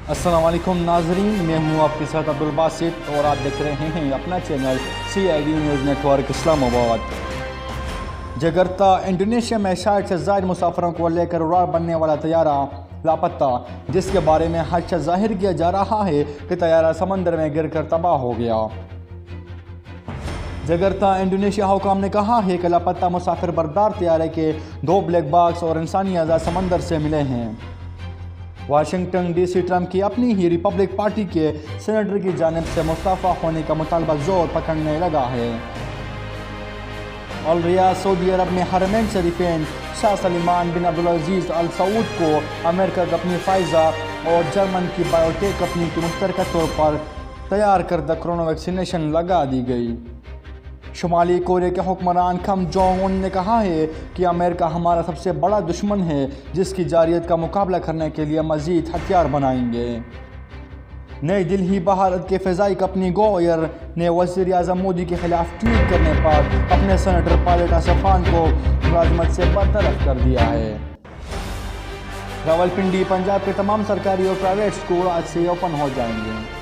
अस्सलाम वालेकुम नाजरीन, मैं हूँ आपके साथ अब्दुल बासित और आप देख रहे हैं अपना channel CID news network Islamabad. Jakarta Indonesia में 60 से ज़ायद मुसाफिरों को लेकर उड़ान बनने वाला तैयारा लापता, जिसके बारे में खदशा जाहिर किया जा रहा है कि तैयारा समंदर में गिरकर तबाह हो गया। जगर्ता इंडोनेशिया हुकाम ने कहा है कि लापता मुसाफिर बरदार तैयारे के 2 ब्लैक बॉक्स और इंसानी अज़ा समंदर से मिले हैं। वाशिंगटन DC ट्रंप की अपनी ही रिपब्लिक पार्टी के सेनेटर की जानिब से मुस्तफ़ा होने का मुतालबा जोर पकड़ने लगा है। अल रियाद सऊदी अरब में हरमैन शरीफैन शाह सलमान बिन अब्दुल-अज़ीज़ अल सऊद को अमेरिका कंपनी फाइज़र और जर्मन की बायोटेक कंपनी की मुश्तरका तौर पर तैयार करदा कोरोना वैक्सीनेशन लगा दी गई। शुमाली कोरिया के हुक्मरान किम जोंग उन ने कहा है कि अमेरिका हमारा सबसे बड़ा दुश्मन है, जिसकी जारियत का मुकाबला करने के लिए मज़ीद हथियार बनाएंगे। नई दिल्ली भारत के फ़िज़ाई कंपनी गो एयर ने वज़ीर आज़म मोदी के खिलाफ ट्वीट करने पर अपने सेनेटर पायलट आसिफ खान को मुलाजमत से बरतरफ कर दिया है। रावलपिंडी पंजाब के तमाम सरकारी और प्राइवेट स्कूल आज से ओपन हो जाएंगे।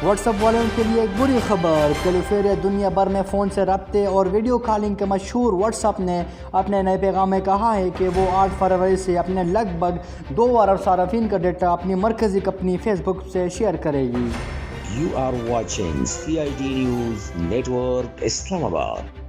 व्हाट्सएप वालों के लिए एक बुरी खबर, कैलिफोर्निया दुनिया भर में फ़ोन से रब्ते और वीडियो कॉलिंग के मशहूर व्हाट्सएप ने अपने नए पैगाम में कहा है कि वो 8 फरवरी से अपने लगभग 2 अरब सार्फिन का डेटा अपनी मरकज़ी कंपनी फेसबुक से शेयर करेगी। You are watching CID News Network Islamabad.